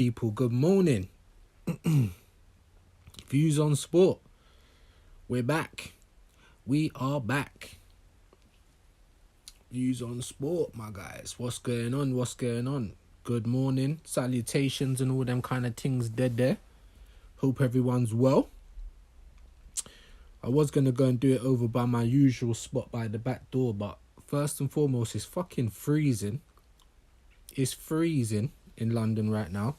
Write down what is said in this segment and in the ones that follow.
People, good morning. Views on sport. We're back. We are back. Views on sport, my guys. What's going on? What's going on? Good morning. Salutations and all them kind of things dead there. Hope everyone's well. I was going to go and do it over by my usual spot by the back door, but first and foremost, it's fucking freezing. It's freezing in London right now.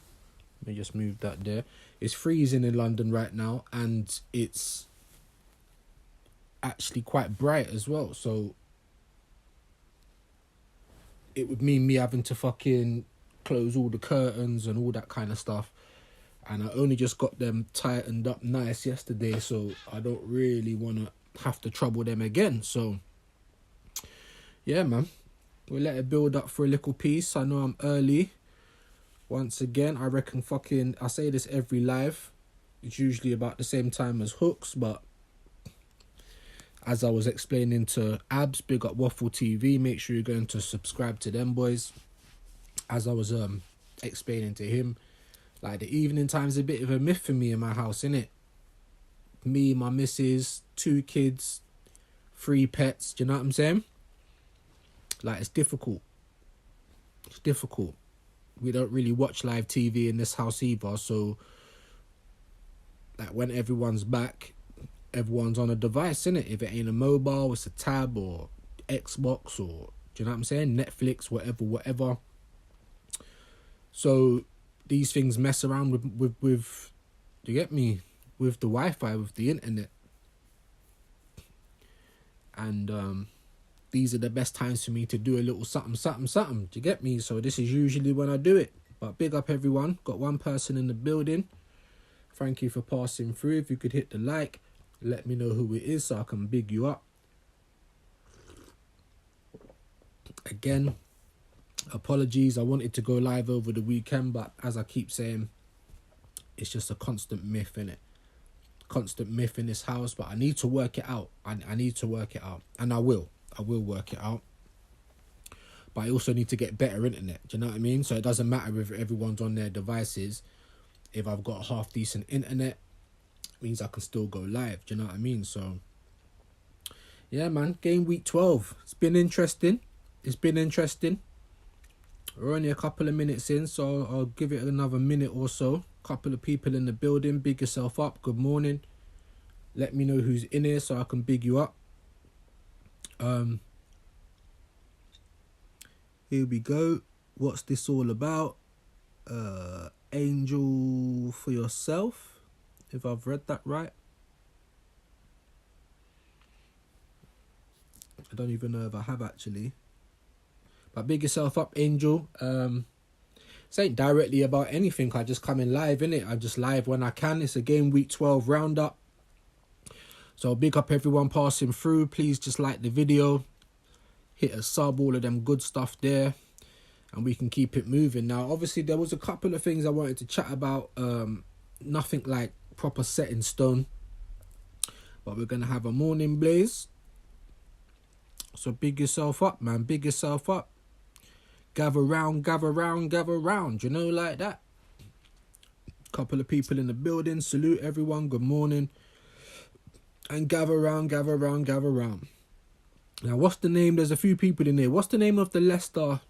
Let me just move that there. It's freezing in London right now, and it's actually quite bright as well. So it would mean me having to fucking close all the curtains and all that kind of stuff. And I only just got them tightened up nice yesterday, so I don't really want to have to trouble them again. So yeah, man, we'll let it build up for a little piece. I know I'm early. Once again, I reckon I say this every live. It's usually about the same time as Hooks, but as I was explaining to Abs, big up Waffle TV, make sure you're going to subscribe to them boys. As I was explaining to him, like the evening time's a bit of a myth for me in my house, innit? Me, my missus, 2 kids, 3 pets, do you know what I'm saying? Like, it's difficult. It's difficult. We don't really watch live TV in this house either, so like when everyone's back, everyone's on a device, innit? If it ain't a mobile, it's a tab or Xbox or, do you know what I'm saying? Netflix, whatever. So these things mess around with you get me, with the Wi-Fi, with the internet. And these are the best times for me to do a little something. Do you get me? So this is usually when I do it. But big up everyone. Got one person in the building. Thank you for passing through. If you could hit the like, let me know who it is so I can big you up. Again, apologies. I wanted to go live over the weekend, but as I keep saying, it's just a constant myth, innit? Constant myth in this house, but I need to work it out. I need to work it out. And I will work it out. But I also need to get better internet. Do you know what I mean? So it doesn't matter if everyone's on their devices. If I've got half decent internet, it means I can still go live. Do you know what I mean? So yeah, man. Game week 12. It's been interesting. We're only a couple of minutes in, so I'll give it another minute or so. Couple of people in the building. Big yourself up. Good morning. Let me know who's in here so I can big you up. Here we go. What's this all about? Angel for yourself, if I've read that right. I don't even know if I have actually. But big yourself up, Angel. This ain't directly about anything. I just come in live, innit? I just live when I can. It's a game week 12 roundup. So big up everyone passing through. Please just like the video. Hit a sub, all of them good stuff there. And we can keep it moving. Now, obviously, there was a couple of things I wanted to chat about. Nothing like proper set in stone. But we're going to have a morning blaze. So big yourself up, man. Big yourself up. Gather round. You know, like that. Couple of people in the building. Salute everyone. Good morning. And gather round. Now, what's the name? There's a few people in here. What's the name of the Leicester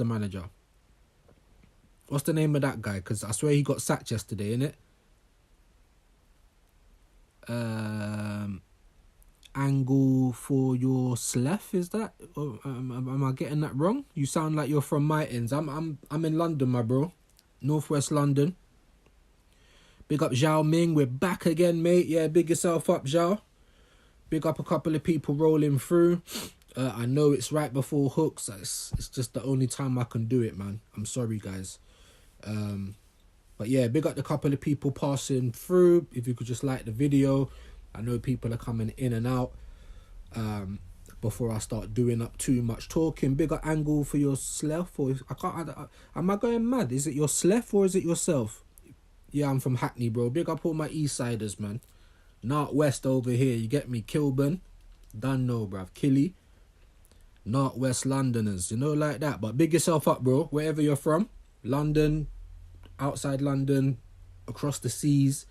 manager? What's the name of that guy? Because I swear he got sacked yesterday, innit? Angle for your slef, is that? Or, am I getting that wrong? You sound like you're from my ends. I'm in London, my bro. Northwest London. Big up Zhao Ming. We're back again, mate. Yeah, big yourself up, Zhao. Big up a couple of people rolling through. I know it's right before Hooks. It's just the only time I can do it, man. I'm sorry, guys. But yeah, big up the couple of people passing through. If you could just like the video. I know people are coming in and out. Before I start doing up too much talking. Big up Angle for your slef. Or am I going mad? Is it your slef or is it yourself? Yeah, I'm from Hackney, bro. Big up all my East Siders, man. North West over here, you get me? Kilburn. Don't know, bruv. Killy. North West Londoners, you know, like that. But big yourself up, bro. Wherever you're from. London, outside London, across the seas.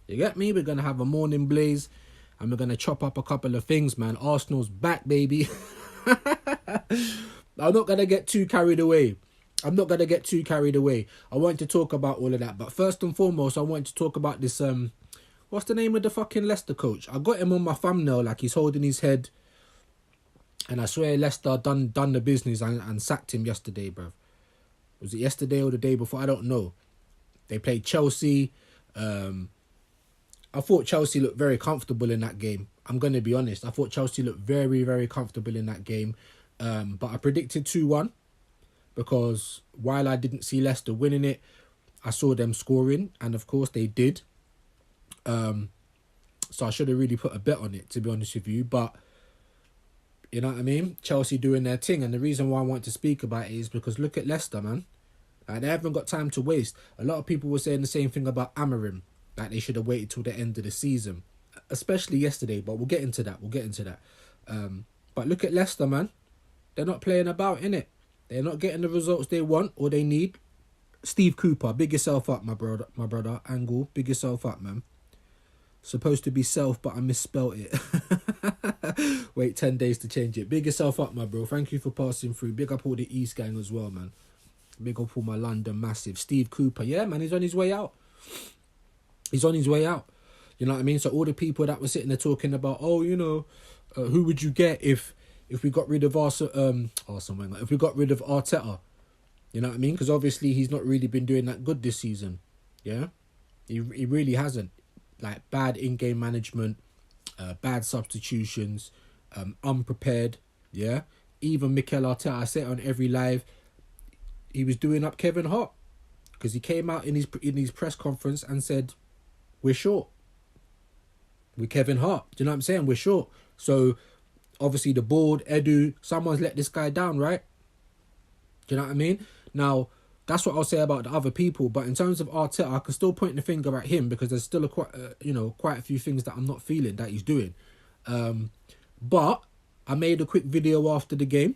You get me? We're going to have a morning blaze and we're going to chop up a couple of things, man. Arsenal's back, baby. I'm not going to get too carried away. I want to talk about all of that. But first and foremost, I want to talk about this, what's the name of the fucking Leicester coach? I got him on my thumbnail, like he's holding his head. And I swear Leicester done the business and sacked him yesterday, bruv. Was it yesterday or the day before? I don't know. They played Chelsea. I thought Chelsea looked very comfortable in that game. I'm going to be honest. I thought Chelsea looked very, very comfortable in that game. But I predicted 2-1 because while I didn't see Leicester winning it, I saw them scoring. And of course they did. So I should have really put a bet on it, to be honest with you. But you know what I mean? Chelsea doing their thing. And the reason why I want to speak about it is because look at Leicester, man. Like, they haven't got time to waste. A lot of people were saying the same thing about Amorim. Like, they should have waited till the end of the season. Especially yesterday, but we'll get into that. But look at Leicester, man. They're not playing about, innit? They're not getting the results they want or they need. Steve Cooper, big yourself up, my brother. Angle, big yourself up, man. Supposed to be self, but I misspelt it. Wait 10 days to change it. Big yourself up, my bro. Thank you for passing through. Big up all the East gang as well, man. Big up all my London massive. Steve Cooper, yeah, man, he's on his way out. You know what I mean? So all the people that were sitting there talking about, oh, you know, who would you get if we got rid of if we got rid of Arteta? You know what I mean? Because obviously he's not really been doing that good this season. Yeah, he really hasn't. Like bad in-game management, bad substitutions, unprepared. Yeah, even Mikel Arteta, I say it on every live, he was doing up Kevin Hart because he came out in his press conference and said, "We're short. We're Kevin Hart." Do you know what I'm saying? We're short. So obviously the board, Edu, someone's let this guy down, right? Do you know what I mean? Now, that's what I'll say about the other people. But in terms of Arteta, I can still point the finger at him because there's still quite a few things that I'm not feeling that he's doing. But I made a quick video after the game.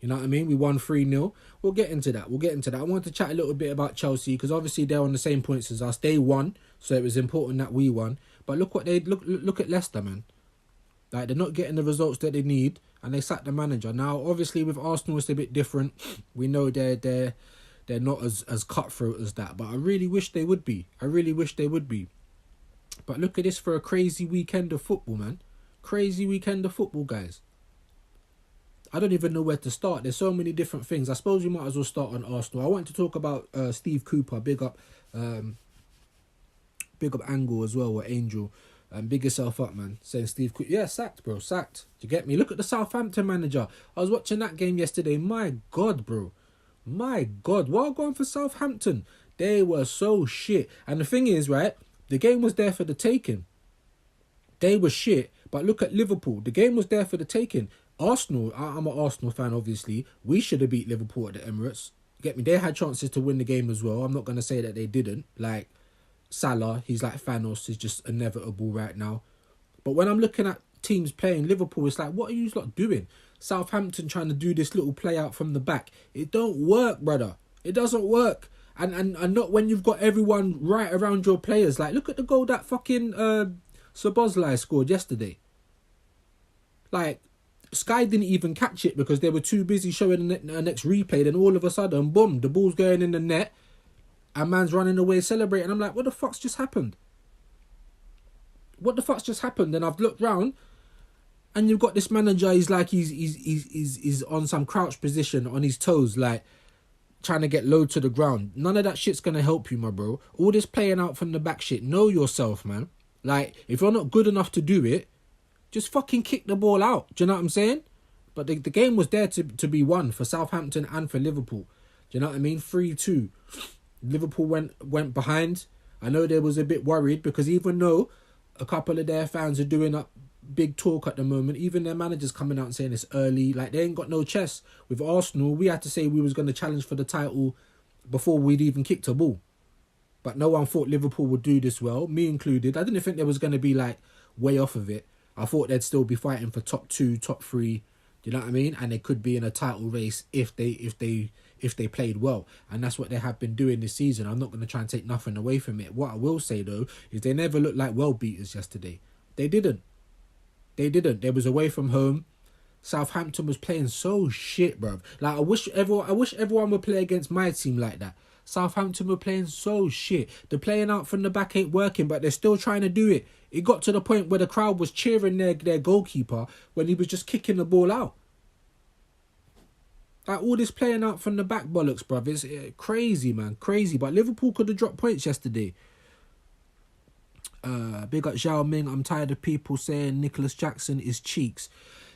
You know what I mean? We won 3-0. We'll get into that. I wanted to chat a little bit about Chelsea because obviously they're on the same points as us. They won, so it was important that we won. But look at Leicester, man. Like, they're not getting the results that they need, and they sacked the manager. Now, obviously, with Arsenal, it's a bit different. We know they're not as cutthroat as that, but I really wish they would be. But look at this for a crazy weekend of football, man. Crazy weekend of football, guys. I don't even know where to start. There's so many different things. I suppose we might as well start on Arsenal. I want to talk about Steve Cooper. Big up Angle as well, or Angel. Big yourself up, man. Saying Steve Cooper. Yeah, sacked, bro. Sacked. Do you get me? Look at the Southampton manager. I was watching that game yesterday. My God, bro. My God. What going for Southampton? They were so shit. And the thing is, right, the game was there for the taking. They were shit. But look at Liverpool. The game was there for the taking. Arsenal, I'm an Arsenal fan, obviously. We should have beat Liverpool at the Emirates. You get me? They had chances to win the game as well. I'm not going to say that they didn't. Like, Salah, he's like Thanos, is just inevitable right now. But when I'm looking at teams playing Liverpool, it's like, what are you lot doing? Southampton trying to do this little play out from the back. It don't work, brother. It doesn't work. And not when you've got everyone right around your players. Like, look at the goal that fucking Szoboszlai scored yesterday. Like, Sky didn't even catch it because they were too busy showing the next replay. Then all of a sudden, boom, the ball's going in the net. And man's running away celebrating. I'm like, what the fuck's just happened? And I've looked round, and you've got this manager. He's like, he's on some crouch position on his toes, like trying to get low to the ground. None of that shit's gonna help you, my bro. All this playing out from the back shit. Know yourself, man. Like, if you're not good enough to do it, just fucking kick the ball out. Do you know what I'm saying? But the game was there to be won for Southampton and for Liverpool. Do you know what I mean? 3-2. Liverpool went behind. I know they was a bit worried because even though a couple of their fans are doing up big talk at the moment, even their managers coming out and saying it's early, like they ain't got no chest. With Arsenal, we had to say we was going to challenge for the title before we'd even kicked a ball. But no one thought Liverpool would do this well, me included. I didn't think they was going to be like way off of it. I thought they'd still be fighting for top 2, top 3. Do you know what I mean? And they could be in a title race if if they played well. And that's what they have been doing this season. I'm not going to try and take nothing away from it. What I will say, though, is they never looked like well beaters yesterday. They didn't. They was away from home. Southampton was playing so shit, bruv. Like, I wish everyone would play against my team like that. Southampton were playing so shit. The playing out from the back ain't working, but they're still trying to do it. It got to the point where the crowd was cheering their goalkeeper when he was just kicking the ball out. Like, all this playing out from the back bollocks, bruv. It's crazy, man. Crazy. But Liverpool could have dropped points yesterday. Big up Zhao Ming. I'm tired of people saying Nicholas Jackson is cheeks.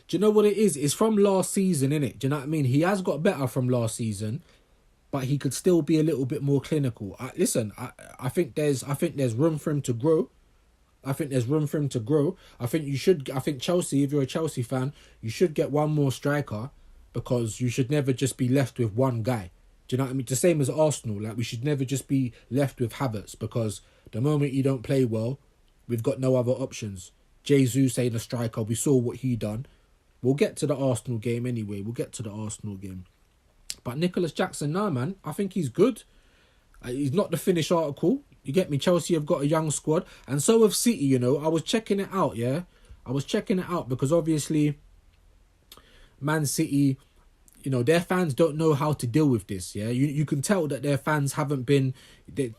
Do you know what it is? It's from last season, innit? Do you know what I mean? He has got better from last season, but he could still be a little bit more clinical. I think there's room for him to grow. I think Chelsea, if you're a Chelsea fan, you should get one more striker, because you should never just be left with one guy. Do you know what I mean? The same as Arsenal. Like, we should never just be left with Havertz, because the moment you don't play well, we've got no other options. Jesus ain't a striker. We saw what he done. We'll get to the Arsenal game anyway. But Nicholas Jackson, nah, man. I think he's good. He's not the finished article. You get me? Chelsea have got a young squad. And so have City, you know. I was checking it out, yeah? Because obviously Man City, you know, their fans don't know how to deal with this, yeah? You can tell that their fans haven't been...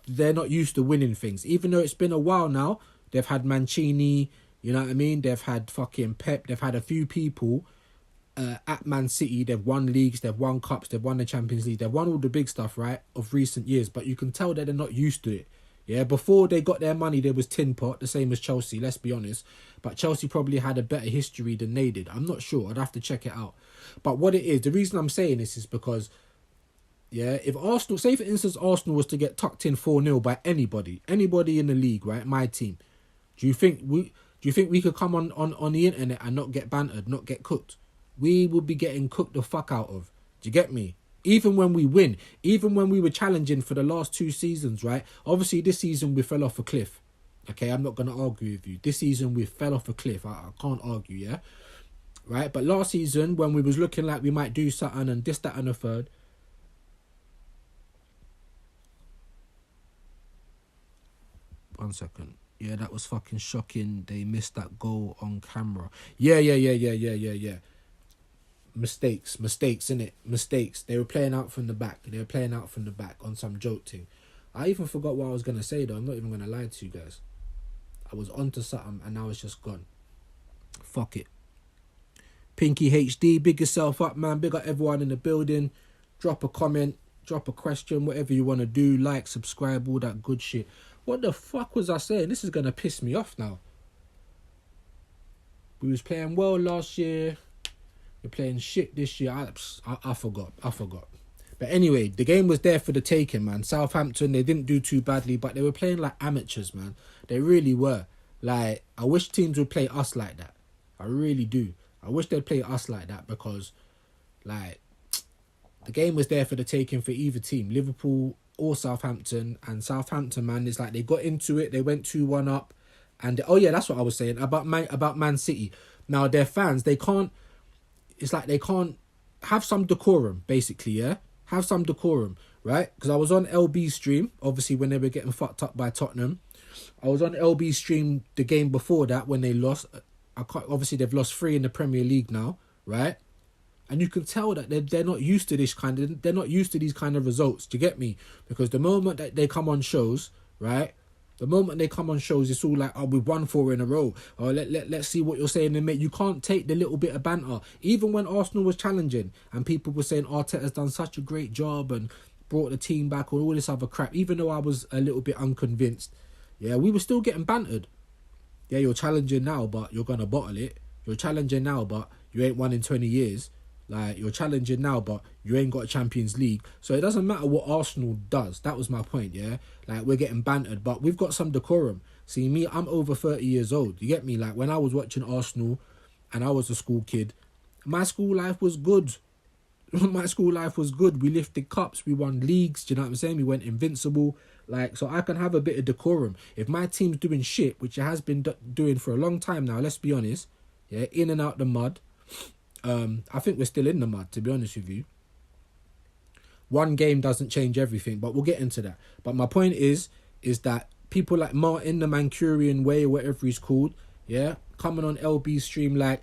They're not used to winning things. Even though it's been a while now, they've had Mancini... You know what I mean? They've had fucking Pep. They've had a few people at Man City. They've won leagues. They've won cups. They've won the Champions League. They've won all the big stuff, right, of recent years. But you can tell that they're not used to it. Yeah, before they got their money, there was tin pot, the same as Chelsea, let's be honest. But Chelsea probably had a better history than they did. I'm not sure. I'd have to check it out. But what it is, the reason I'm saying this is because, yeah, if Arsenal, say for instance, Arsenal was to get tucked in 4-0 by anybody in the league, right, my team, do you think we could come on the internet and not get bantered, not get cooked? We would be getting cooked the fuck out of. Do you get me? Even when we win, even when we were challenging for the last 2 seasons, right? Obviously, this season we fell off a cliff. Okay, I'm not going to argue with you. This season we fell off a cliff. I can't argue, yeah? Right? But last season, when we was looking like we might do something and this, that and the third. One second. Yeah, that was fucking shocking. They missed that goal on camera. Yeah. Mistakes, innit? Mistakes. They were playing out from the back. On some joke thing. I even forgot what I was going to say, though. I'm not even going to lie to you guys. I was onto something and now it's just gone. Fuck it. Pinky HD, big yourself up, man. Big up everyone in the building. Drop a comment, drop a question, whatever you want to do. Like, subscribe, all that good shit. What the fuck was I saying? This is going to piss me off now. We was playing well last year. We're playing shit this year. I forgot. But anyway, the game was there for the taking, man. Southampton, they didn't do too badly, but they were playing like amateurs, man. They really were. Like, I wish teams would play us like that. I really do. I wish they'd play us like that because, like, the game was there for the taking for either team. Liverpool or Southampton. And Southampton, man, it's like they got into it. They went 2-1 up. And, oh yeah, that's what I was saying about Man City. Now, their fans, they can't have some decorum, basically, yeah? Have some decorum, right? Because I was on LB stream, obviously, when they were getting fucked up by Tottenham. I was on LB stream the game before that when they lost. Obviously, they've lost 3 in the Premier League now, right? And you can tell that they're not used to they're not used to these kind of results. Do you get me? Because the moment that they come on shows, right? The moment they come on shows, it's all like, oh, we've won 4 in a row. Or let's see what you're saying. And mate, you can't take the little bit of banter. Even when Arsenal was challenging and people were saying Arteta's done such a great job and brought the team back or all this other crap, even though I was a little bit unconvinced, yeah, we were still getting bantered. Yeah, you're challenging now, but you're going to bottle it. You're challenging now, but you ain't won in 20 years. Like, you're challenging now, but you ain't got a Champions League. So it doesn't matter what Arsenal does. That was my point, yeah? Like, we're getting bantered, but we've got some decorum. See, me, I'm over 30 years old. You get me? Like, when I was watching Arsenal and I was a school kid, my school life was good. My school life was good. We lifted cups. We won leagues. Do you know what I'm saying? We went invincible. Like, so I can have a bit of decorum. If my team's doing shit, which it has been doing for a long time now, let's be honest, yeah, in and out the mud. I think we're still in the mud, to be honest with you. One game doesn't change everything, but we'll get into that. But my point is that people like Martin, the Mancurian Way, whatever he's called, yeah, coming on LB's stream like,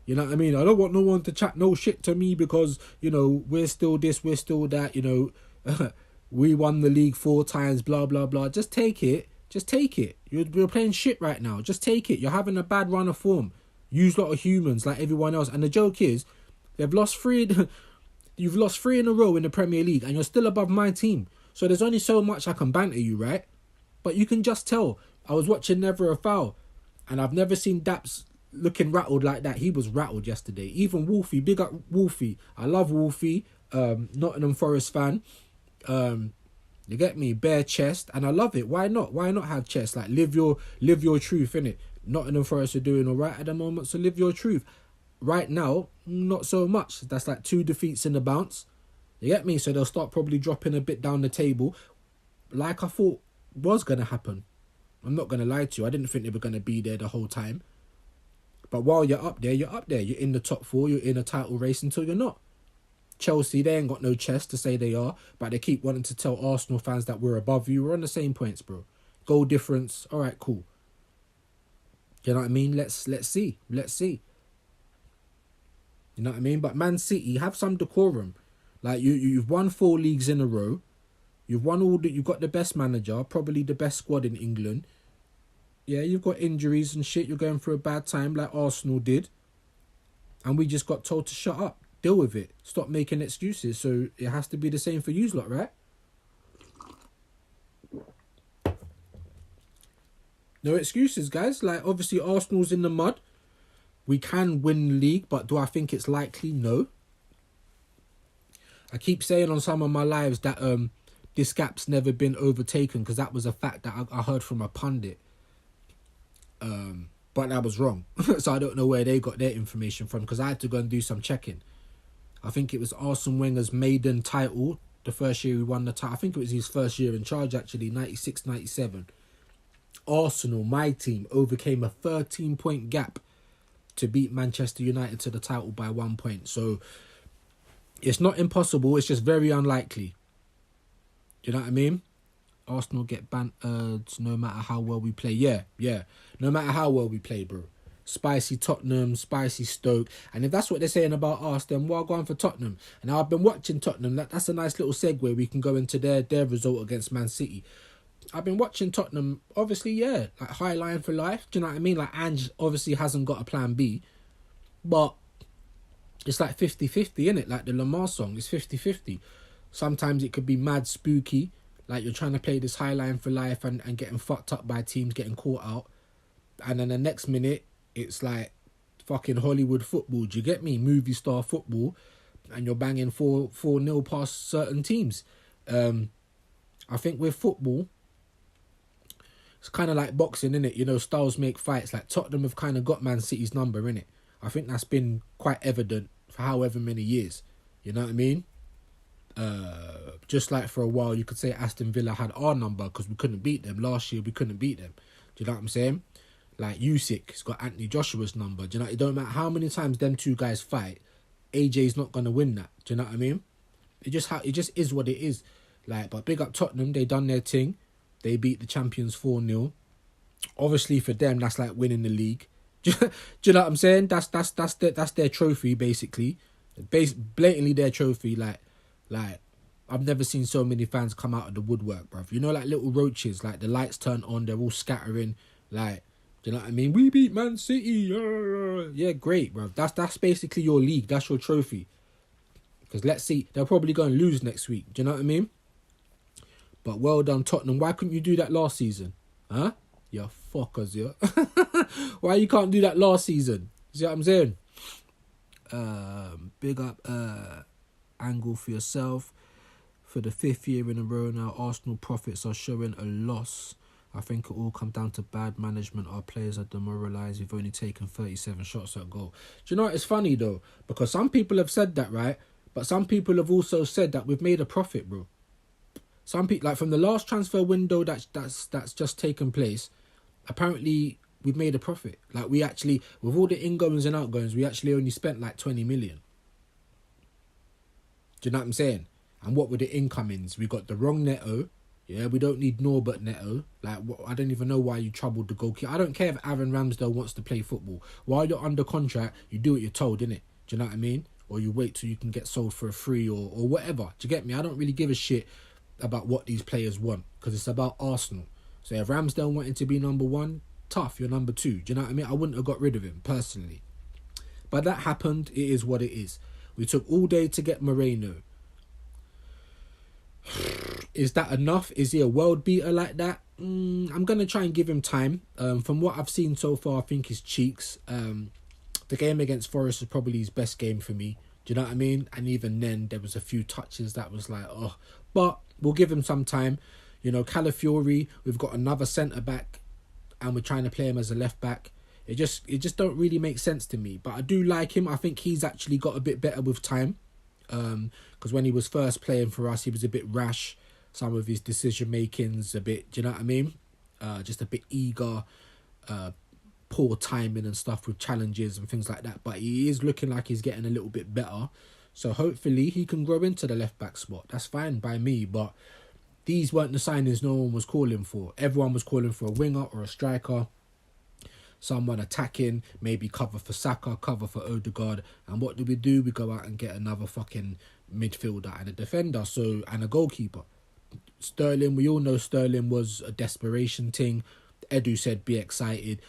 you know what I mean? I don't want no one to chat no shit to me because, you know, we're still this, we're still that, you know, we won the league 4 times, blah, blah, blah. Just take it. Just take it. You're playing shit right now. Just take it. You're having a bad run of form. Use a lot of humans like everyone else. And the joke is, they've lost 3... You've lost 3 in a row in the Premier League and you're still above my team. So there's only so much I can banter you, right? But you can just tell. I was watching Never a Foul and I've never seen Daps looking rattled like that. He was rattled yesterday. Even Wolfie, big up Wolfie. I love Wolfie. Nottingham Forest fan. You get me? Bare chest. And I love it. Why not? Why not have chest? Like, live your truth, innit? Nottingham Forest are doing all right at the moment, so live your truth. Right now, not so much. That's like 2 defeats in the bounce. You get me? So they'll start probably dropping a bit down the table. Like I thought was going to happen. I'm not going to lie to you. I didn't think they were going to be there the whole time. But while you're up there, you're up there. You're in the top 4. You're in a title race until you're not. Chelsea, they ain't got no chest to say they are. But they keep wanting to tell Arsenal fans that we're above you. We're on the same points, bro. Goal difference. All right, cool. You know what I mean? Let's see. Let's see. You know what I mean? But Man City, have some decorum. Like, you've won 4 leagues in a row. You've won all that. You've got the best manager, probably the best squad in England. Yeah, you've got injuries and shit. You're going through a bad time like Arsenal did. And we just got told to shut up. Deal with it. Stop making excuses. So it has to be the same for you lot, right? No excuses, guys. Like, obviously, Arsenal's in the mud. We can win the league, but do I think it's likely? No. I keep saying on some of my lives that this gap's never been overtaken because that was a fact that I heard from a pundit. But that was wrong. So I don't know where they got their information from because I had to go and do some checking. I think it was Arsene Wenger's maiden title, the first year he won the title. I think it was his first year in charge, actually, 96-97. Arsenal, my team, overcame a 13-point gap to beat Manchester United to the title by 1 point. So it's not impossible. It's just very unlikely. You know what I mean? Arsenal get bantered no matter how well we play. Yeah. No matter how well we play, bro. Spicy Tottenham, spicy Stoke. And if that's what they're saying about us, then we're going for Tottenham. And now I've been watching Tottenham. That's a nice little segue. We can go into their result against Man City. I've been watching Tottenham, obviously, yeah, like high line for life. Do you know what I mean? Like, Ange obviously hasn't got a plan B, but it's like 50-50, innit? Like the Lamar song, it's 50-50. Sometimes it could be mad spooky, like you're trying to play this high line for life and getting fucked up by teams, getting caught out. And then the next minute, it's like fucking Hollywood football. Do you get me? Movie star football, and you're banging 4-0 past certain teams. I think with football, it's kind of like boxing, innit? You know, styles make fights. Like Tottenham have kind of got Man City's number, innit? I think that's been quite evident for however many years. You know what I mean? Just like for a while, you could say Aston Villa had our number because we couldn't beat them. Last year, we couldn't beat them. Do you know what I'm saying? Like Usyk's got Anthony Joshua's number. Do you know? It don't matter how many times them two guys fight, AJ's not gonna win that. Do you know what I mean? It just is what it is. Like, but big up Tottenham. They done their thing. They beat the champions 4-0. Obviously, for them, that's like winning the league. Do you know what I'm saying? That's their trophy, basically. Blatantly their trophy. Like, I've never seen so many fans come out of the woodwork, bruv. You know, like little roaches. Like, the lights turn on, they're all scattering. Like, do you know what I mean? We beat Man City. Yeah, great, bruv. That's basically your league. That's your trophy. Because let's see, they'll probably go and lose next week. Do you know what I mean? But well done, Tottenham. Why couldn't you do that last season? Huh? You fuckers, yeah. Why you can't do that last season? See what I'm saying? Big up Angle for yourself. For the 5th year in a row now, Arsenal profits are showing a loss. I think it all comes down to bad management. Our players are demoralised. We've only taken 37 shots at goal. Do you know what? It's funny, though. Because some people have said that, right? But some people have also said that we've made a profit, bro. Some people, like from the last transfer window that's just taken place, apparently we've made a profit. Like we actually, with all the ingoings and outgoings, we actually only spent like 20 million. Do you know what I'm saying? And what were the incomings? We got the wrong Neto. Yeah, we don't need Norbert Neto. Like, I don't even know why you troubled the goalkeeper. I don't care if Aaron Ramsdale wants to play football. While you're under contract, you do what you're told, innit? Do you know what I mean? Or you wait till you can get sold for a free or whatever. Do you get me? I don't really give a shit about what these players want because it's about Arsenal. So if Ramsdale wanted to be number one, tough, you're number two. Do you know what I mean? I wouldn't have got rid of him, personally. But that happened. It is what it is. We took all day to get Moreno. Is that enough? Is he a world beater like that? I'm going to try and give him time. From what I've seen so far, I think his cheeks. The game against Forest was probably his best game for me. Do you know what I mean? And even then, there was a few touches that was like, oh. But we'll give him some time. You know, Calafiori, we've got another centre-back and we're trying to play him as a left-back. It just don't really make sense to me. But I do like him. I think he's actually got a bit better with time. Because when he was first playing for us, he was a bit rash. Some of his decision-making's a bit, do you know what I mean? Just a bit eager, poor timing and stuff with challenges and things like that. But he is looking like he's getting a little bit better. So hopefully he can grow into the left-back spot. That's fine by me, but these weren't the signings no one was calling for. Everyone was calling for a winger or a striker. Someone attacking, maybe cover for Saka, cover for Odegaard. And what do? We go out and get another fucking midfielder and a defender, and a goalkeeper. Sterling, we all know Sterling was a desperation thing. Edu said be excited.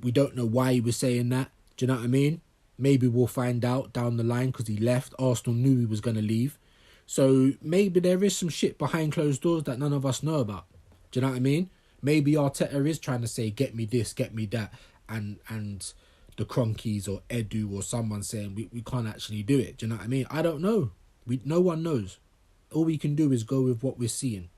We don't know why he was saying that. Do you know what I mean? Maybe we'll find out down the line because he left. Arsenal knew he was going to leave. So maybe there is some shit behind closed doors that none of us know about. Do you know what I mean? Maybe Arteta is trying to say, get me this, get me that. And the Cronkies or Edu or someone saying we can't actually do it. Do you know what I mean? I don't know. No one knows. All we can do is go with what we're seeing.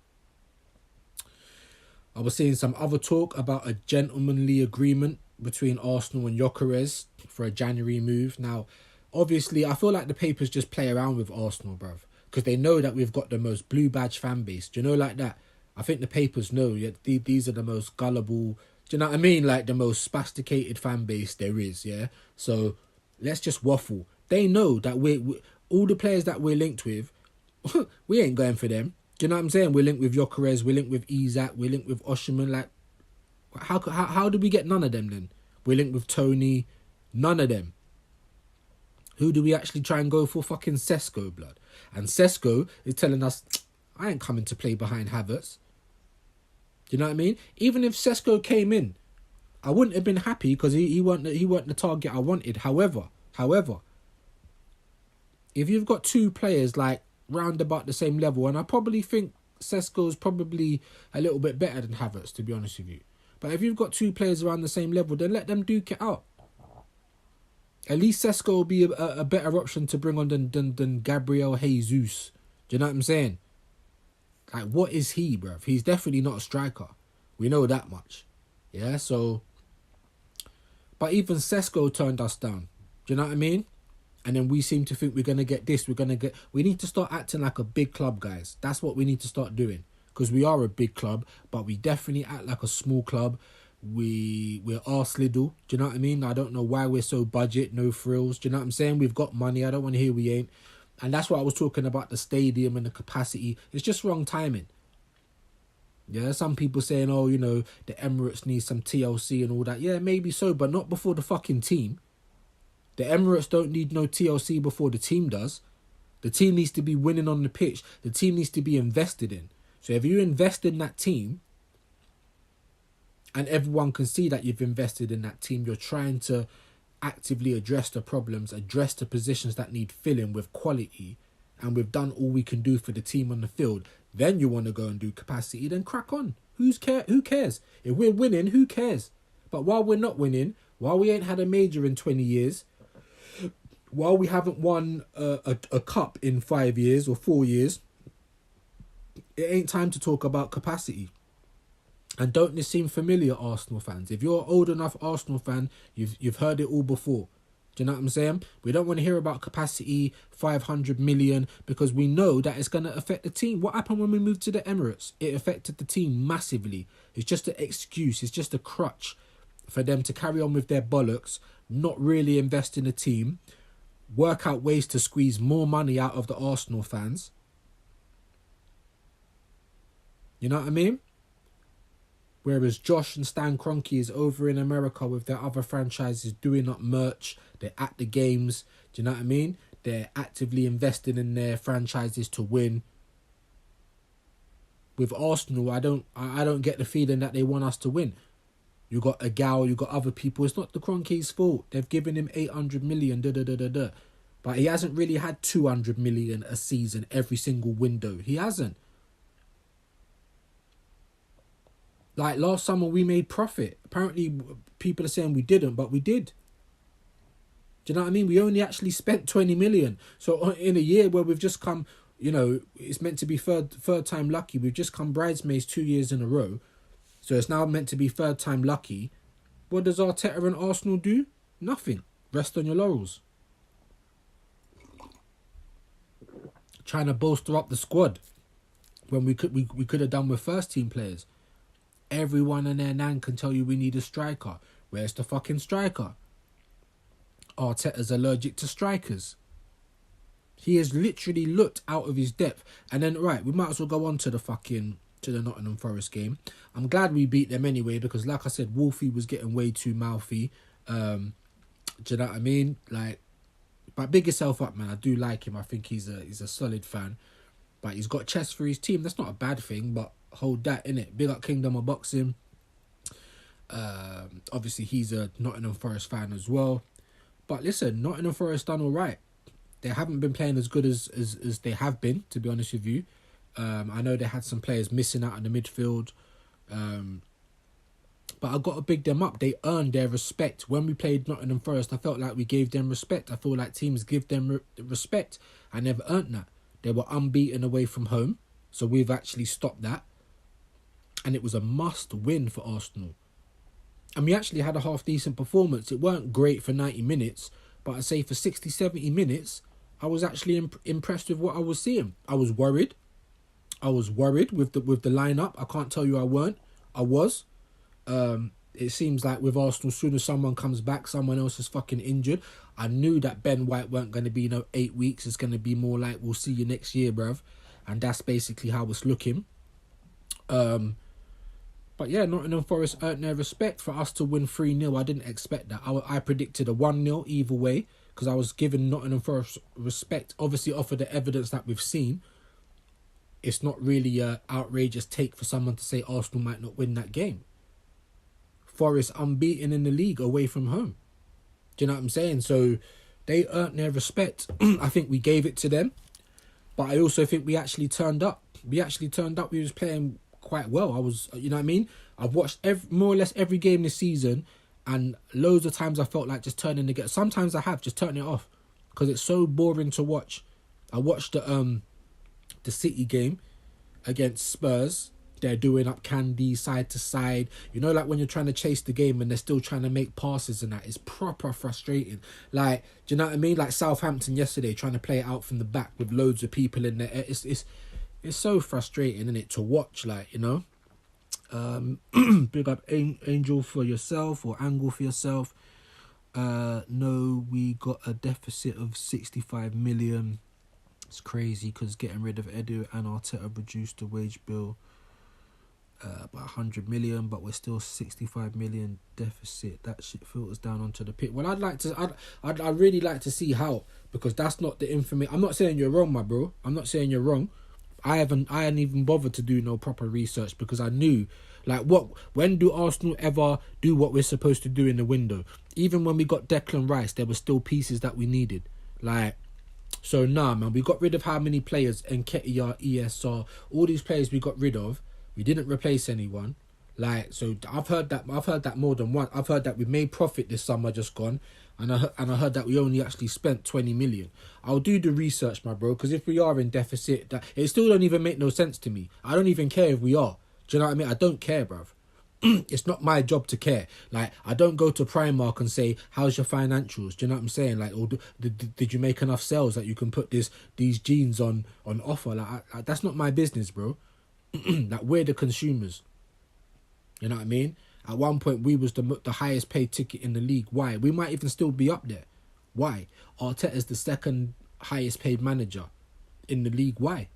I was seeing some other talk about a gentlemanly agreement between Arsenal and Gyökeres for a January move. Now, obviously, I feel like the papers just play around with Arsenal, bruv. Because they know that we've got the most blue badge fan base. Do you know, like that? I think the papers know these are the most gullible... Do you know what I mean? Like the most spasticated fan base there is, yeah? So, let's just waffle. They know that we all the players that we're linked with, we ain't going for them. Do you know what I'm saying? We're linked with Gyökeres, we're linked with Isak, we're linked with Osherman. Like, how did we get none of them then? We're linked with Tony, none of them. Who do we actually try and go for? Fucking Sesko, blood. And Sesko is telling us, I ain't coming to play behind Havertz. Do you know what I mean? Even if Sesko came in, I wouldn't have been happy because he weren't the target I wanted. However, if you've got two players like round about the same level, and I probably think Sesko's probably a little bit better than Havertz, to be honest with you. But if you've got two players around the same level, then let them duke it out. At least Sesko will be a better option to bring on than Gabriel Jesus. Do you know what I'm saying? Like, what is he, bruv? He's definitely not a striker. We know that much. Yeah, so... But even Sesko turned us down. Do you know what I mean? And then we seem to think we're going to get this. We need to start acting like a big club, guys. That's what we need to start doing. Because we are a big club, but we definitely act like a small club. We're arse little. Do you know what I mean? I don't know why we're so budget, no frills. Do you know what I'm saying? We've got money. I don't want to hear we ain't. And that's what I was talking about, the stadium and the capacity. It's just wrong timing. Yeah, some people saying, oh, you know, the Emirates need some TLC and all that. Yeah, maybe so, but not before the fucking team. The Emirates don't need no TLC before the team does. The team needs to be winning on the pitch. The team needs to be invested in. So if you invest in that team, and everyone can see that you've invested in that team, you're trying to actively address the problems, address the positions that need filling with quality, and we've done all we can do for the team on the field, then you want to go and do capacity, then crack on. Who cares? If we're winning, who cares? But while we're not winning, while we ain't had a major in 20 years, while we haven't won a cup in 5 years or 4 years, it ain't time to talk about capacity. And don't this seem familiar, Arsenal fans? If you're an old enough Arsenal fan, you've heard it all before. Do you know what I'm saying? We don't want to hear about capacity, 500 million, because we know that it's going to affect the team. What happened when we moved to the Emirates? It affected the team massively. It's just an excuse. It's just a crutch for them to carry on with their bollocks, not really invest in the team, work out ways to squeeze more money out of the Arsenal fans. You know what I mean? Whereas Josh and Stan Kroenke is over in America with their other franchises doing up merch. They're at the games. Do you know what I mean? They're actively investing in their franchises to win. With Arsenal, I don't get the feeling that they want us to win. You got a gal, you got other people. It's not the Kroenke's fault. They've given him 800 million, but he hasn't really had 200 million a season every single window. He hasn't. Like last summer, we made profit. Apparently, people are saying we didn't, but we did. Do you know what I mean? We only actually spent 20 million. So in a year where we've just come, you know, it's meant to be third time lucky. We've just come bridesmaids 2 years in a row. So it's now meant to be third time lucky. What does Arteta and Arsenal do? Nothing. Rest on your laurels. Trying to bolster up the squad when we could have done with first team players. Everyone and their nan can tell you we need a striker. Where's the fucking striker? Arteta's allergic to strikers. He has literally looked out of his depth. And then, right, we might as well go on to the Nottingham Forest game. I'm glad we beat them anyway because, like I said, Wolfie was getting way too mouthy. Do you know what I mean? Like, but big yourself up, man. I do like him. I think he's a solid fan. But he's got chest for his team. That's not a bad thing, but hold that, innit? Big up Kingdom of Boxing. Obviously, he's a Nottingham Forest fan as well. But listen, Nottingham Forest done all right. They haven't been playing as good as they have been, to be honest with you. I know they had some players missing out in the midfield. But I got to big them up. They earned their respect. When we played Nottingham Forest, I felt like we gave them respect. I feel like teams give them respect. I never earned that. They were unbeaten away from home. So we've actually stopped that. And it was a must win for Arsenal. And we actually had a half-decent performance. It weren't great for 90 minutes. But I'd say for 60, 70 minutes, I was actually impressed with what I was seeing. I was worried. with the lineup. I can't tell you I weren't. I was. It seems like with Arsenal, as soon as someone comes back, someone else is fucking injured. I knew that Ben White weren't going to be 8 weeks. It's going to be more like, we'll see you next year, bruv. And that's basically how it's looking. But yeah, Nottingham Forest earned their respect. For us to win 3-0, I didn't expect that. I predicted a 1-0 either way because I was giving Nottingham Forest respect. Obviously, off of the evidence that we've seen, it's not really an outrageous take for someone to say Arsenal might not win that game. Forest unbeaten in the league away from home. Do you know what I'm saying? So they earned their respect. I think we gave it to them. But I also think we actually turned up. We was playing quite well. I was, you know what I mean? I've watched more or less every game this season, and loads of times I felt like just turning the game. Sometimes I have just turned it off because it's so boring to watch. I watched the City game against Spurs. They're doing up candy side to side. You know, like when you're trying to chase the game and they're still trying to make passes and that. It's proper frustrating. Like, do you know what I mean? Like Southampton yesterday, trying to play it out from the back with loads of people in there. It's so frustrating, isn't it, to watch, like, you know? Big up Angel for yourself or Angle for yourself. No, we got a deficit of 65 million. It's crazy because getting rid of Edu and Arteta reduced the wage bill by 100 million, but we're still 65 million deficit. That shit filters down onto the pit. Well, I'd really like to see how, because that's not the information. I'm not saying you're wrong, my bro. I'm not saying you're wrong. I hadn't even bothered to do no proper research because I knew, like, when do Arsenal ever do what we're supposed to do in the window? Even when we got Declan Rice, there were still pieces that we needed. Like, so nah, man, we got rid of how many players? Nketiah, ESR, all these players we got rid of. We didn't replace anyone. Like, so I've heard that more than once. I've heard that we made profit this summer just gone. And I heard that we only actually spent 20 million. I'll do the research, my bro, because if we are in deficit, it still don't even make no sense to me. I don't even care if we are. Do you know what I mean? I don't care, bruv. It's not my job to care. Like, I don't go to Primark and say, how's your financials? Do you know what I'm saying? Like, or did you make enough sales that you can put these jeans on offer? Like, that's not my business, bro. Like, we're the consumers. You know what I mean? At one point, we was the highest paid ticket in the league. Why? We might even still be up there. Why? Arteta's the second highest paid manager in the league. Why?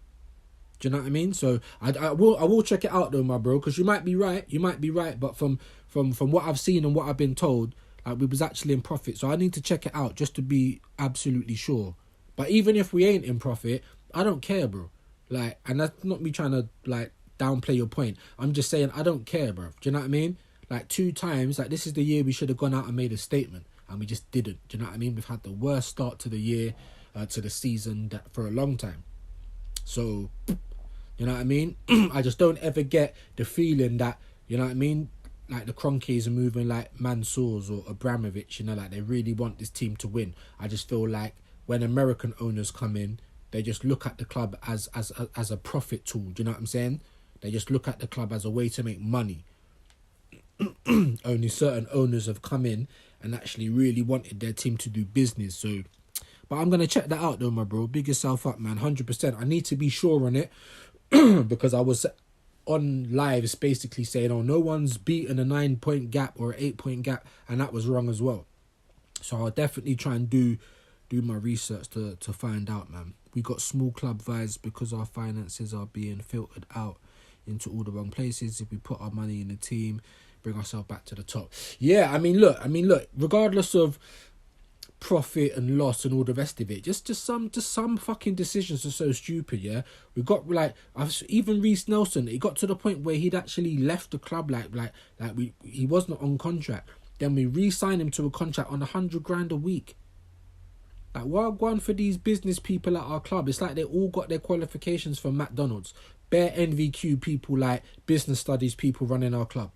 Do you know what I mean? So I will check it out though, my bro, because you might be right. You might be right, but from what I've seen and what I've been told, like we was actually in profit. So I need to check it out just to be absolutely sure. But even if we ain't in profit, I don't care, bro. Like, and that's not me trying to like downplay your point. I'm just saying I don't care, bro. Do you know what I mean? Like 2 times, like this is the year we should have gone out and made a statement, and we just didn't. Do you know what I mean? We've had the worst start to the year, to the season for a long time. So, you know what I mean? I just don't ever get the feeling that, you know what I mean, like the Cronkies are moving like Mansours or Abramovich, you know, like they really want this team to win. I just feel like when American owners come in, they just look at the club as a profit tool. Do you know what I'm saying? They just look at the club as a way to make money. Only certain owners have come in and actually really wanted their team to do business. So, but I'm going to check that out though, my bro. Big yourself up, man. 100%. I need to be sure on it because I was on lives basically saying, oh, no one's beaten a 9-point gap or an 8-point gap, and that was wrong as well. So I'll definitely try and do my research to find out, man. We got small club vibes because our finances are being filtered out into all the wrong places. If we put our money in the team, bring ourselves back to the top. Yeah, I mean, look, regardless of profit and loss and all the rest of it, just some fucking decisions are so stupid. Yeah, we got even Reece Nelson, it got to the point where he'd actually left the club he wasn't on contract. Then we re-signed him to a contract on $100,000 a week. Like, what going for these business people at our club? It's like they all got their qualifications from McDonald's. Bare NVQ people, like business studies people running our club.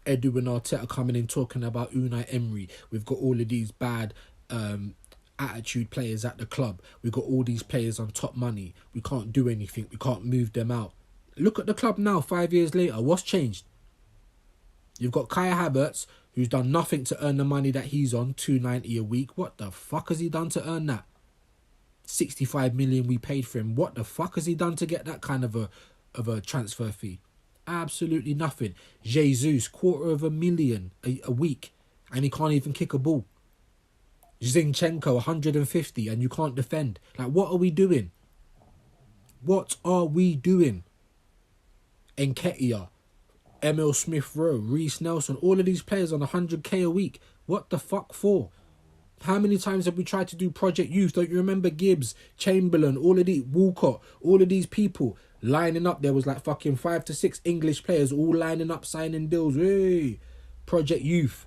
Edu and Arteta coming in talking about Unai Emery. We've got all of these bad attitude players at the club. We've got all these players on top money. We can't do anything. We can't move them out. Look at the club now, 5 years later. What's changed? You've got Kai Havertz, who's done nothing to earn the money that he's on, $290 a week. What the fuck has he done to earn that? 65 million we paid for him. What the fuck has he done to get that kind of a transfer fee? Absolutely nothing. Jesus, $250,000 a week, and he can't even kick a ball. Zinchenko, 150, and you can't defend. Like, what are we doing? What are we doing? Nketiah, Emil Smith-Rowe, Reece Nelson, all of these players on 100k a week. What the fuck for? How many times have we tried to do Project Youth? Don't you remember Gibbs, Chamberlain, all of these, Walcott, all of these people lining up? There was like fucking 5 to 6 English players all lining up, signing deals. Hey, Project Youth.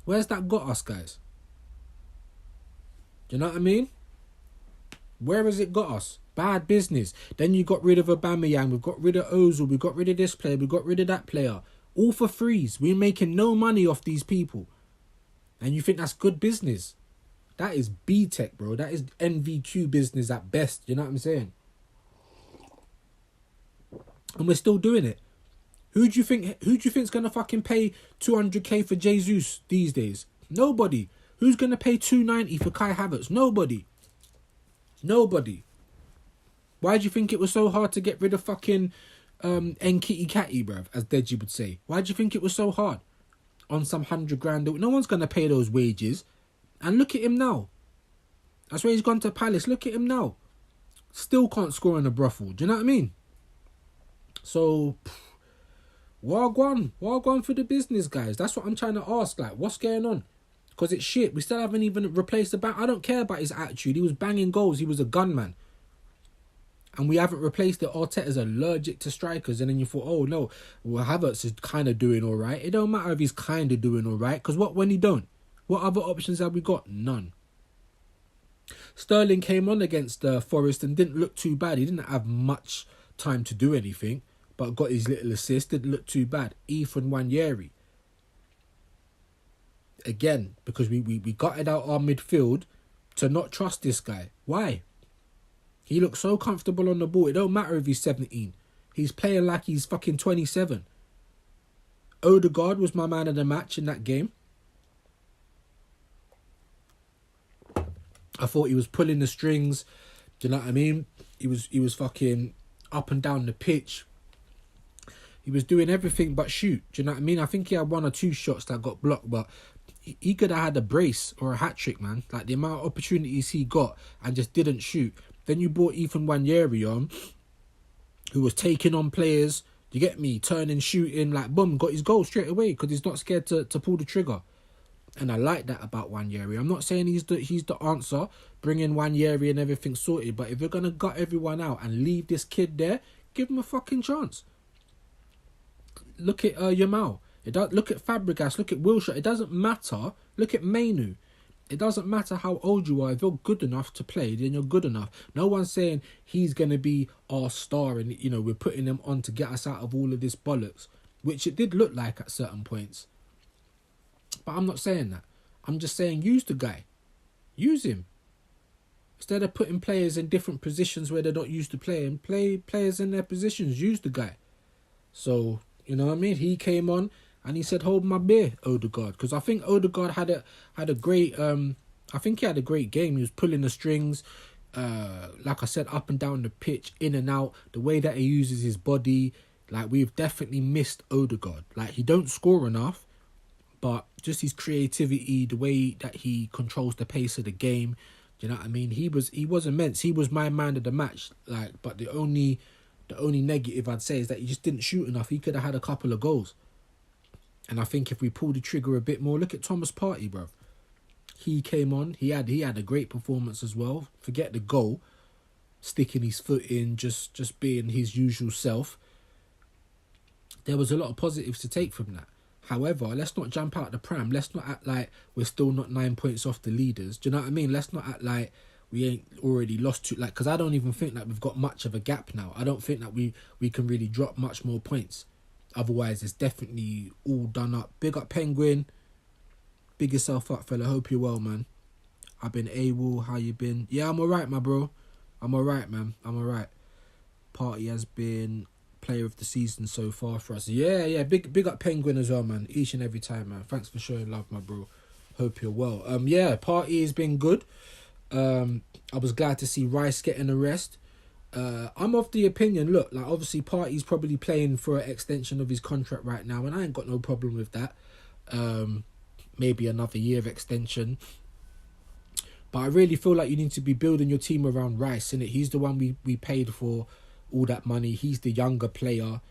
Where's that got us, guys? Do you know what I mean? Where has it got us? Bad business. Then you got rid of Aubameyang. We've got rid of Ozil. We got rid of this player. We got rid of that player. All for frees. We're making no money off these people. And you think that's good business? That is B-Tech, bro. That is NVQ business at best. You know what I'm saying? And we're still doing it. Who do you think's gonna fucking pay 200k for Jesus these days? Nobody. Who's gonna pay 290 for Kai Havertz? Nobody. Why do you think it was so hard to get rid of fucking Nkiti Catty, bruv, as Deji would say? Why do you think it was so hard? On some $100,000, no one's gonna pay those wages. And look at him now. That's why he's gone to Palace. Look at him now. Still can't score in a brothel. Do you know what I mean? So, wagwan for the business, guys. That's what I'm trying to ask. Like, what's going on? Because it's shit. We still haven't even replaced the back. I don't care about his attitude. He was banging goals. He was a gunman. And we haven't replaced it. Arteta's allergic to strikers. And then you thought, oh no, well, Havertz is kind of doing all right. It don't matter if he's kind of doing all right. Because when he don't? What other options have we got? None. Sterling came on against Forest and didn't look too bad. He didn't have much time to do anything, but got his little assist. Didn't look too bad. Ethan Nwaneri. Again, because we gutted out our midfield to not trust this guy. Why? He looks so comfortable on the ball. It don't matter if he's 17. He's playing like he's fucking 27. Odegaard was my man of the match in that game. I thought he was pulling the strings. Do you know what I mean? He was fucking up and down the pitch. He was doing everything but shoot. Do you know what I mean? I think he had 1 or 2 shots that got blocked, but he could have had a brace or a hat trick, man. Like the amount of opportunities he got and just didn't shoot. Then you brought Ethan Nwaneri on, who was taking on players. You get me? Turning, shooting, like boom, got his goal straight away because he's not scared to pull the trigger. And I like that about Nwaneri. I'm not saying he's the answer, bringing Nwaneri and everything sorted. But if you're gonna gut everyone out and leave this kid there, give him a fucking chance. Look at Yamal. Look at Fabregas. Look at Wilshere. It doesn't matter. Look at Mainu. It doesn't matter how old you are. If you're good enough to play, then you're good enough. No one's saying he's going to be our star and, you know, we're putting him on to get us out of all of this bollocks, which it did look like at certain points. But I'm not saying that. I'm just saying use the guy. Use him. Instead of putting players in different positions where they're not used to playing, play players in their positions. Use the guy. So, you know what I mean? He came on. And he said, "Hold my beer, Odegaard," because I think Odegaard had a great. I think he had a great game. He was pulling the strings, like I said, up and down the pitch, in and out. The way that he uses his body, like we've definitely missed Odegaard. Like he don't score enough, but just his creativity, the way that he controls the pace of the game. Do you know what I mean? He was immense. He was my man of the match. Like, but the only negative I'd say is that he just didn't shoot enough. He could have had a couple of goals. And I think if we pull the trigger a bit more, look at Thomas Partey, bro. He came on. He had a great performance as well. Forget the goal, sticking his foot in, just being his usual self. There was a lot of positives to take from that. However, let's not jump out the pram. Let's not act like we're still not 9 points off the leaders. Do you know what I mean? Let's not act like we ain't already lost to, like, because I don't even think that we've got much of a gap now. I don't think that we can really drop much more points. Otherwise, it's definitely all done up. Big up Penguin. Big yourself up, fella. Hope you're well, man. I've been AWOL. How you been? Yeah, I'm alright, my bro. I'm alright, man. I'm alright. Partey has been player of the season so far for us. Yeah. Big up Penguin as well, man. Each and every time, man. Thanks for showing love, my bro. Hope you're well. Yeah, Partey has been good. I was glad to see Rice getting a rest. I'm of the opinion, look, like obviously Partey's probably playing for an extension of his contract right now, and I ain't got no problem with that. Maybe another year of extension. But I really feel like you need to be building your team around Rice, innit? He's the one we paid for all that money. He's the younger player.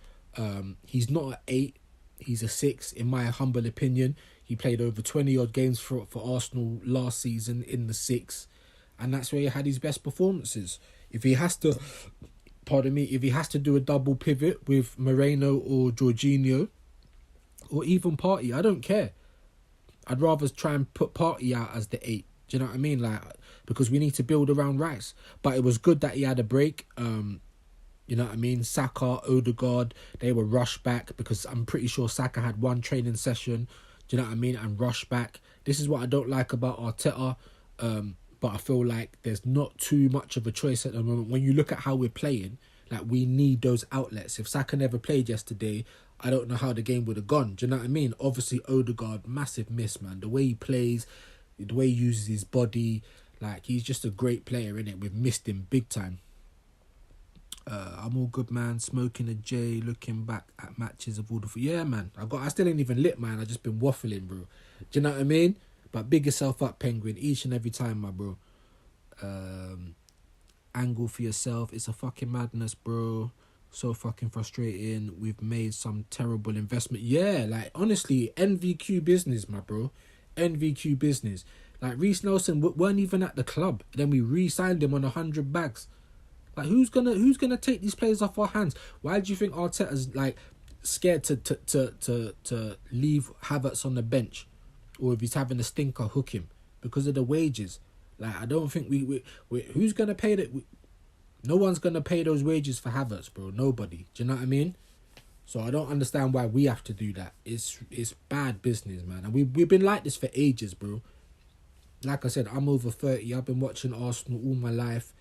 He's not an 8, he's a 6, in my humble opinion. He played over 20 odd games for Arsenal last season in the 6, and that's where he had his best performances. If he has to, if he has to do a double pivot with Moreno or Jorginho, or even Partey, I don't care. I'd rather try and put Partey out as the 8. Do you know what I mean? Like, because we need to build around Rice. But it was good that he had a break. You know what I mean? Saka, Odegaard, they were rushed back because I'm pretty sure Saka had one training session. Do you know what I mean? And rushed back. This is what I don't like about Arteta. But I feel like there's not too much of a choice at the moment. When you look at how we're playing, like we need those outlets. If Saka never played yesterday, I don't know how the game would have gone. Do you know what I mean? Obviously, Odegaard, massive miss, man. The way he plays, the way he uses his body, like he's just a great player, innit? We've missed him big time. I'm all good, man. Smoking a J, looking back at matches of all the... Yeah, man. I still ain't even lit, man. I just been waffling, bro. Do you know what I mean? But big yourself up, Penguin, each and every time, my bro. Angle for yourself. It's a fucking madness, bro. So fucking frustrating. We've made some terrible investment. Yeah, like, honestly, NVQ business, my bro. NVQ business. Like, Reece Nelson weren't even at the club. Then we re-signed him on 100 bags. Like, who's gonna take these players off our hands? Why do you think Arteta's, like, scared to leave Havertz on the bench? Or if he's having a stinker, hook him because of the wages. Like, I don't think we who's gonna pay that? No one's gonna pay those wages for Havertz, bro. Nobody. Do you know what I mean? So I don't understand why we have to do that. It's bad business, man. And we've been like this for ages, bro. Like I said, I'm over 30. I've been watching Arsenal all my life,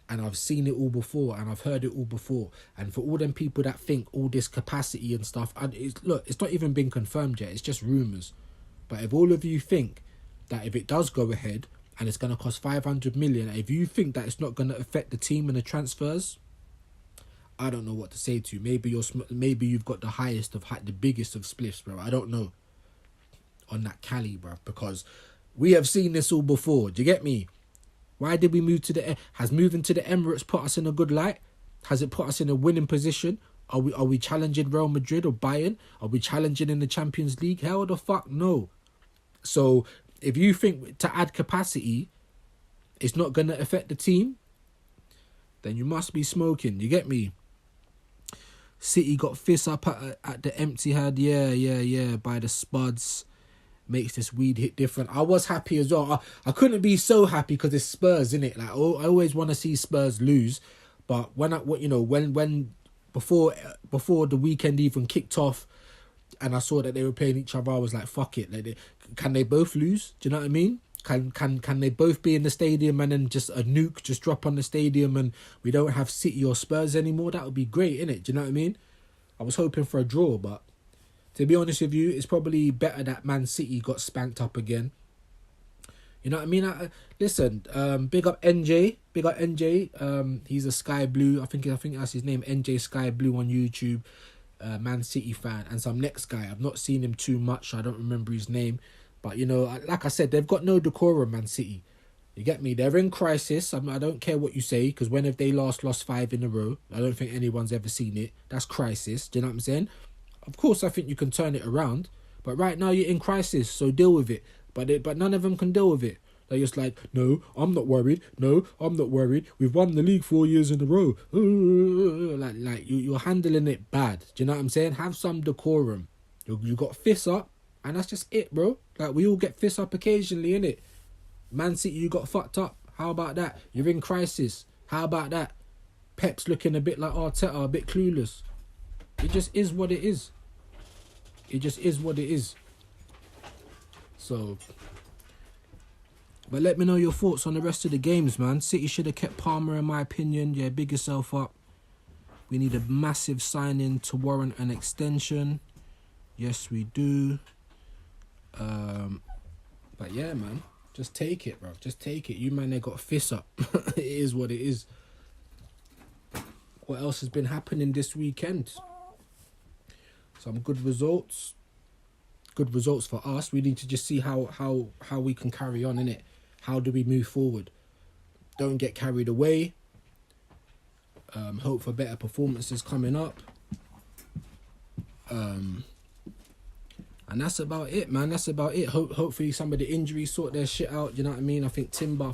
and I've seen it all before, and I've heard it all before. And for all them people that think all this capacity and stuff, it's not even been confirmed yet. It's just rumours. But if all of you think that if it does go ahead and it's going to cost 500 million, if you think that it's not going to affect the team and the transfers, I don't know what to say to you. Maybe you've got the biggest of spliffs, bro. I don't know. on that Cali, bro, because we have seen this all before. Do you get me? Why did we move to has moving to the Emirates put us in a good light? Has it put us in a winning position? Are we challenging Real Madrid or Bayern? Are we challenging in the Champions League? Hell the fuck no. So if you think to add capacity, it's not going to affect the team, then you must be smoking. You get me? City got fists up at the empty head. Yeah, by the Spuds. Makes this weed hit different. I was happy as well. I couldn't be so happy because it's Spurs, innit? Like, I always want to see Spurs lose. But when before the weekend even kicked off and I saw that they were playing each other, I was like, fuck it. Like, can they both lose? Do you know what I mean? Can they both be in the stadium and then just a nuke just drop on the stadium and we don't have City or Spurs anymore? That would be great, innit? Do you know what I mean? I was hoping for a draw, but to be honest with you, it's probably better that Man City got spanked up again. You know what I mean? Listen, big up NJ. Big up NJ. He's a Sky Blue. I think that's his name, NJ Sky Blue on YouTube. Man City fan. And some next guy. I've not seen him too much. I don't remember his name. But, like I said, they've got no decorum, Man City. You get me? They're in crisis. I don't care what you say, because when have they lost 5 in a row? I don't think anyone's ever seen it. That's crisis. Do you know what I'm saying? Of course, I think you can turn it around. But right now, you're in crisis, so deal with it. But none of them can deal with it. They're just like, no, I'm not worried. No, I'm not worried. We've won the league 4 years in a row. You're handling it bad. Do you know what I'm saying? Have some decorum. You got fists up, and that's just it, bro. Like, we all get fists up occasionally, innit? Man City, you got fucked up. How about that? You're in crisis. How about that? Pep's looking a bit like Arteta, a bit clueless. It just is what it is. It just is what it is. So, but let me know your thoughts on the rest of the games, man. City should have kept Palmer, in my opinion. Yeah, big yourself up. We need a massive signing to warrant an extension. Yes, we do. But yeah, man. Just take it, bro. Just take it. You, man, they got fists up. It is what it is. What else has been happening this weekend? Some good results. Good results for us. We need to just see how we can carry on, innit? How do we move forward? Don't get carried away. Hope for better performances coming up. And that's about it, man. That's about it. Hopefully some of the injuries sort their shit out. You know what I mean? I think Timber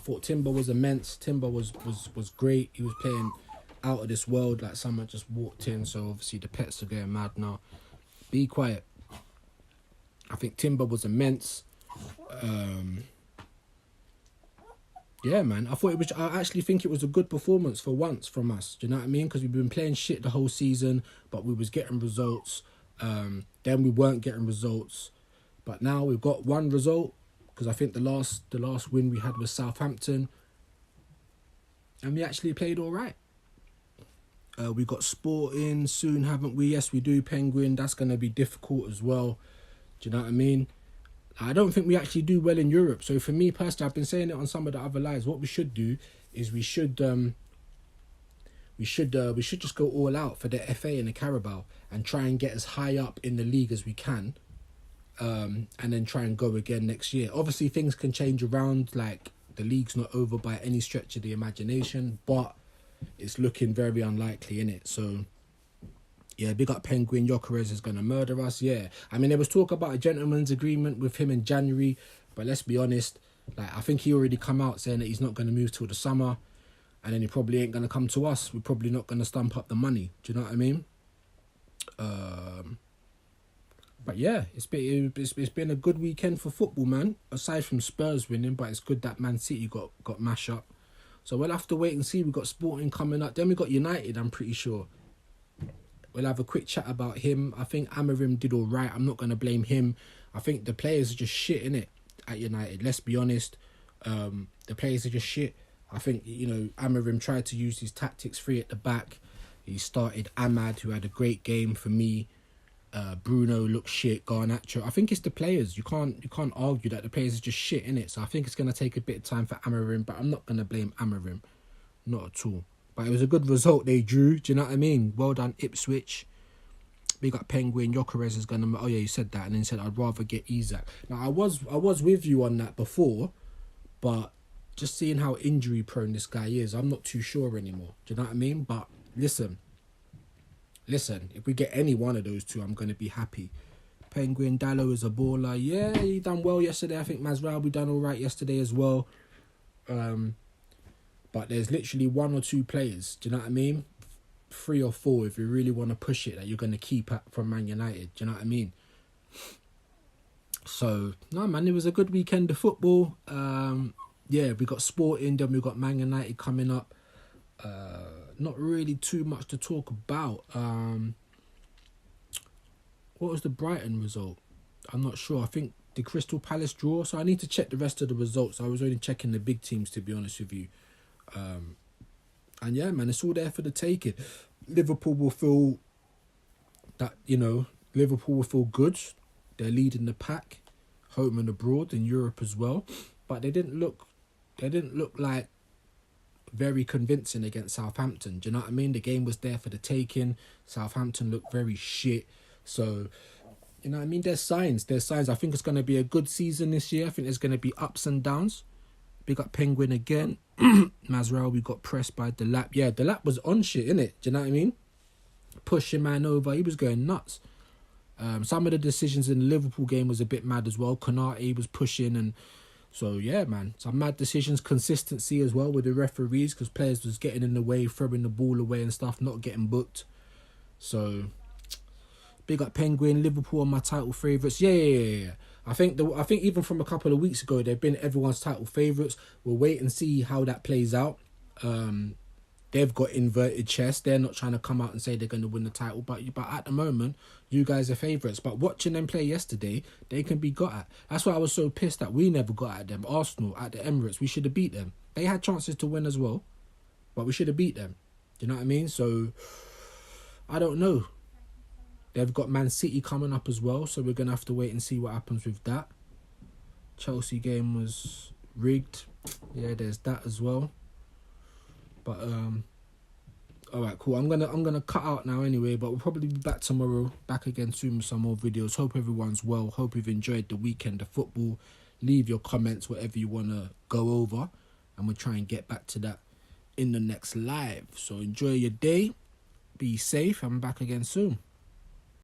was immense. Timber was great. He was playing out of this world. Like, someone just walked in. So obviously the pets are getting mad now. Be quiet. I think Timber was immense. Yeah, man. I actually think it was a good performance for once from us. Do you know what I mean? Because we've been playing shit the whole season, but we was getting results. Then we weren't getting results, but now we've got one result, because I think the last win we had was Southampton, and we actually played all right. We got Sporting soon, haven't we? Yes, we do. Penguin, that's going to be difficult as well. Do you know what I mean? I don't think we actually do well in Europe. So for me personally, I've been saying it on some of the other lives. What we should do is we should just go all out for the FA and the Carabao and try and get as high up in the league as we can, and then try and go again next year. Obviously, things can change around. Like, the league's not over by any stretch of the imagination, but it's looking very unlikely, innit? So, yeah, big up Penguin. Gyökeres is going to murder us, yeah. I mean, there was talk about a gentleman's agreement with him in January, but let's be honest, like, I think he already come out saying that he's not going to move till the summer, and then he probably ain't going to come to us. We're probably not going to stump up the money. Do you know what I mean? But yeah, it's been a good weekend for football, man. Aside from Spurs winning, but it's good that Man City got mashed up. So we'll have to wait and see. We've got Sporting coming up. Then we got United, I'm pretty sure. We'll have a quick chat about him. I think Amarim did all right. I'm not going to blame him. I think the players are just shit, innit, at United. Let's be honest. The players are just shit. I think, Amarim tried to use his tactics free at the back. He started Ahmad, who had a great game for me. Bruno looked shit. Garnacho. I think it's the players. You can't argue that the players are just shit, innit? So I think it's going to take a bit of time for Amarim, but I'm not going to blame Amarim. Not at all. But it was a good result they drew. Do you know what I mean? Well done, Ipswich. Big up Penguin. Gyökeres is gonna. Oh yeah, you said that, and then you said I'd rather get Isak. Now I was with you on that before, but just seeing how injury prone this guy is, I'm not too sure anymore. Do you know what I mean? But listen, if we get any one of those two, I'm gonna be happy. Penguin Dallo is a baller. Yeah, he done well yesterday. I think Mazraoui done all right yesterday as well. But there's literally one or two players. Do you know what I mean? 3 or 4 if you really want to push it that you're going to keep at from Man United. Do you know what I mean? So, no, man, it was a good weekend of football. Yeah, we got Sporting, then we got Man United coming up. Not really too much to talk about. What was the Brighton result? I'm not sure. I think the Crystal Palace draw. So I need to check the rest of the results. I was only checking the big teams, to be honest with you. And yeah, man, it's all there for the taking. Liverpool will feel that, Liverpool will feel good. They're leading the pack, home and abroad, in Europe as well. But they didn't look like very convincing against Southampton. Do you know what I mean? The game was there for the taking. Southampton looked very shit. So, you know what I mean? There's signs. I think it's going to be a good season this year. I think there's going to be ups and downs. Big up Penguin again. Mazraoui got pressed by Delap. Yeah, Delap was on shit, innit? Do you know what I mean? Pushing man over. He was going nuts. Some of the decisions in the Liverpool game was a bit mad as well. Konate was pushing, and so yeah, man. Some mad decisions. Consistency as well with the referees, because players was getting in the way, throwing the ball away and stuff, not getting booked. So big up Penguin. Liverpool are my title favourites. Yeah. I think even from a couple of weeks ago, they've been everyone's title favourites. We'll wait and see how that plays out. They've got inverted chests. They're not trying to come out and say they're going to win the title. But at the moment, you guys are favourites. But watching them play yesterday, they can be got at. That's why I was so pissed that we never got at them. Arsenal, at the Emirates, we should have beat them. They had chances to win as well, but we should have beat them. Do you know what I mean? So, I don't know. They've got Man City coming up as well, so we're going to have to wait and see what happens with that. Chelsea game was rigged. Yeah, there's that as well. But, alright, cool. I'm gonna cut out now anyway, but we'll probably be back tomorrow. Back again soon with some more videos. Hope everyone's well. Hope you've enjoyed the weekend of football. Leave your comments, whatever you want to go over, and we'll try and get back to that in the next live. So enjoy your day. Be safe. I'm back again soon.